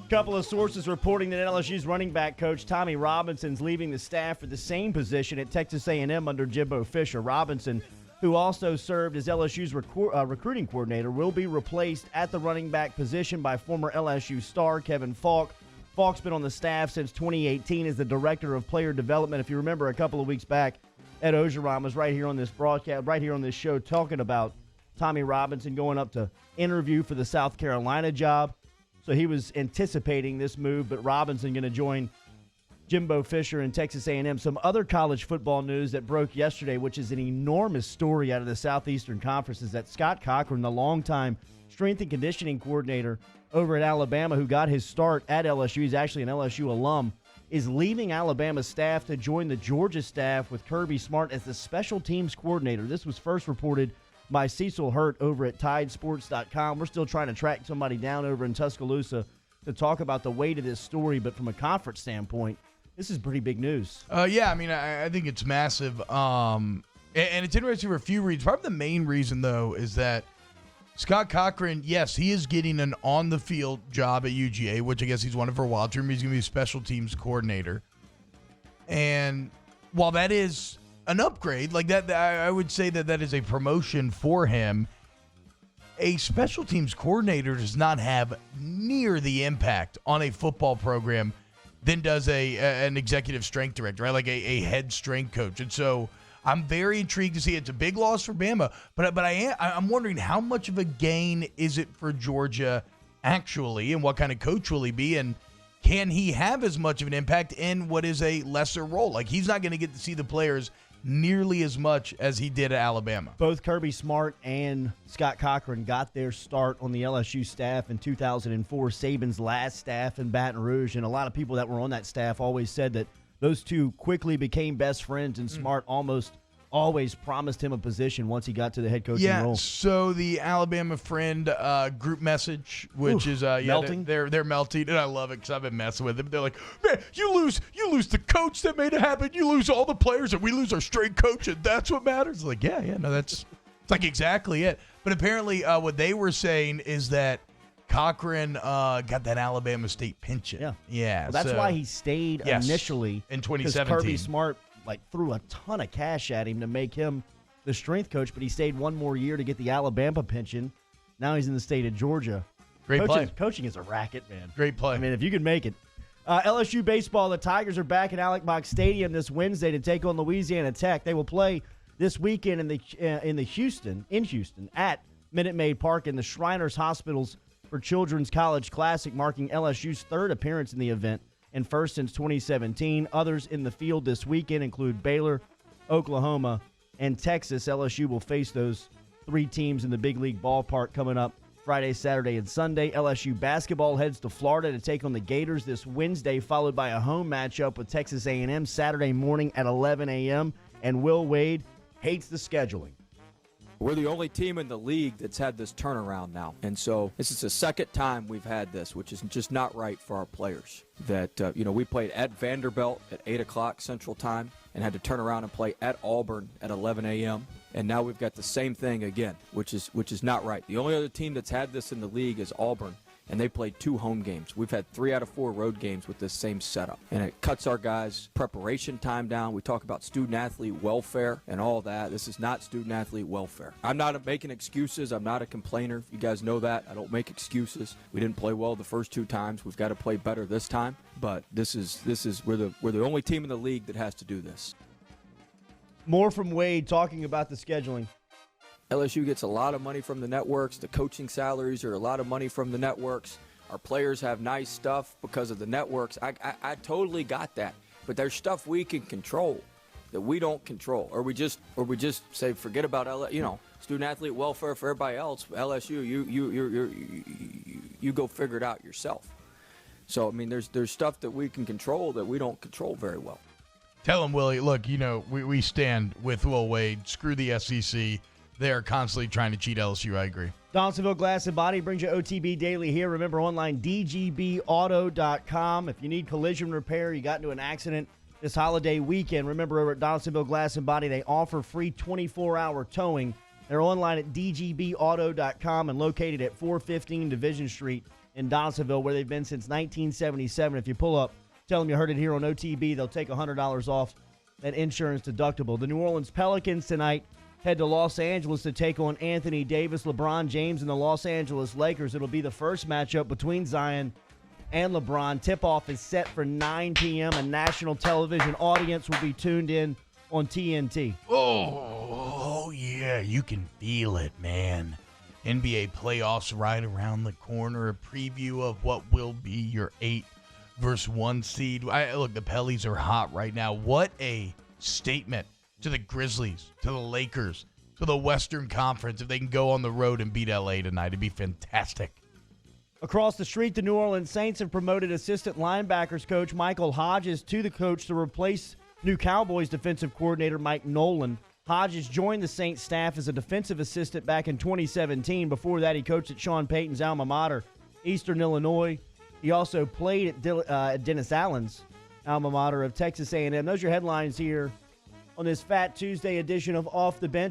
Couple of sources reporting that LSU's running back coach Tommie Robinson's leaving the staff for the same position at Texas A&M under Jimbo Fisher. Robinson, who also served as LSU's recruiting coordinator, will be replaced at the running back position by former LSU star Kevin Faulk. Faulk's been on the staff since 2018 as the director of player development. If you remember, a couple of weeks back, Ed Orgeron was right here on this broadcast, right here on this show, talking about Tommie Robinson going up to interview for the South Carolina job. So he was anticipating this move, but Robinson going to join Jimbo Fisher and Texas A&M. Some other college football news that broke yesterday, which is an enormous story out of the Southeastern Conference, is that Scott Cochran, the longtime strength and conditioning coordinator over at Alabama, who got his start at LSU, he's actually an LSU alum, is leaving Alabama's staff to join the Georgia staff with Kirby Smart as the special teams coordinator. This was first reported by Cecil Hurt over at TideSports.com. We're still trying to track somebody down over in Tuscaloosa to talk about the weight of this story, but from a conference standpoint, this is pretty big news. Yeah, I mean, I think it's massive. And it's interesting for a few reasons. Probably the main reason, though, is that Scott Cochran, yes, he is getting an on-the-field job at UGA, which I guess he's wanted for a while. He's going to be a special teams coordinator. And while that is an upgrade, like that, I would say that is a promotion for him. A special teams coordinator does not have near the impact on a football program than does an executive strength director, right? Like a head strength coach. And so I'm very intrigued to see. It's a big loss for Bama, but I'm wondering how much of a gain is it for Georgia actually, and what kind of coach will he be, and can he have as much of an impact in what is a lesser role? Like, he's not going to get to see the players nearly as much as he did at Alabama. Both Kirby Smart and Scott Cochran got their start on the LSU staff in 2004, Saban's last staff in Baton Rouge, and a lot of people that were on that staff always said that those two quickly became best friends, and Smart almost always promised him a position once he got to the head coaching role. So the Alabama Friend group message, which is melting. They're melting, and I love it because I've been messing with them. They're like, man, you lose the coach that made it happen. You lose all the players, and we lose our straight coach, and that's what matters. Like, it's like exactly it. But apparently, what they were saying is that Cochran got that Alabama State pension. Yeah. Well, that's why he stayed initially in 2017. Kirby Smart threw a ton of cash at him to make him the strength coach, but he stayed one more year to get the Alabama pension. Now he's in the state of Georgia. Great play. Coaching is a racket, man. Great play. I mean, if you can make it. LSU Baseball, the Tigers are back at Alex Box Stadium this Wednesday to take on Louisiana Tech. They will play this weekend in Houston at Minute Maid Park in the Shriners Hospitals for Children's College Classic, marking LSU's third appearance in the event and first since 2017. Others in the field this weekend include Baylor, Oklahoma, and Texas. LSU will face those three teams in the big league ballpark coming up Friday, Saturday, and Sunday. LSU basketball heads to Florida to take on the Gators this Wednesday, followed by a home matchup with Texas A&M Saturday morning at 11 a.m. And Will Wade hates the scheduling. We're the only team in the league that's had this turnaround now. And so this is the second time we've had this, which is just not right for our players. That, we played at Vanderbilt at 8 o'clock Central Time and had to turn around and play at Auburn at 11 a.m. And now we've got the same thing again, which is not right. The only other team that's had this in the league is Auburn, and they played 2 home games. We've had 3 out of 4 road games with this same setup, and it cuts our guys' preparation time down. We talk about student-athlete welfare and all that. This is not student-athlete welfare. I'm not making excuses. I'm not a complainer. You guys know that. I don't make excuses. We didn't play well the first 2 times. We've got to play better this time, but we're the only team in the league that has to do this. More from Wade talking about the scheduling. LSU gets a lot of money from the networks. The coaching salaries are a lot of money from the networks. Our players have nice stuff because of the networks. I totally got that. But there's stuff we can control that we don't control. Or we just say forget about student athlete welfare for everybody else. LSU, you go figure it out yourself. So I mean, there's stuff that we can control that we don't control very well. Tell him, Willie, look, we stand with Will Wade. Screw the SEC. They are constantly trying to cheat LSU. I agree. Donaldsonville Glass and Body brings you OTB Daily here. Remember, online, dgbauto.com. If you need collision repair, you got into an accident this holiday weekend, remember over at Donaldsonville Glass and Body, they offer free 24-hour towing. They're online at dgbauto.com and located at 415 Division Street in Dawsonville, where they've been since 1977. If you pull up, tell them you heard it here on OTB, they'll take $100 off that insurance deductible. The New Orleans Pelicans tonight head to Los Angeles to take on Anthony Davis, LeBron James, and the Los Angeles Lakers. It'll be the first matchup between Zion and LeBron. Tip-off is set for 9 p.m. A national television audience will be tuned in on TNT. Oh, yeah, you can feel it, man. NBA playoffs right around the corner. A preview of what will be your 8 versus 1 seed. Look, the Pellies are hot right now. What a statement to the Grizzlies, to the Lakers, to the Western Conference. If they can go on the road and beat LA tonight, it'd be fantastic. Across the street, the New Orleans Saints have promoted assistant linebackers coach Michael Hodges to the coach to replace new Cowboys defensive coordinator Mike Nolan. Hodges joined the Saints staff as a defensive assistant back in 2017. Before that, he coached at Sean Payton's alma mater, Eastern Illinois. He also played at Dennis Allen's alma mater of Texas A&M. Those are your headlines here on this Fat Tuesday edition of Off the Bench.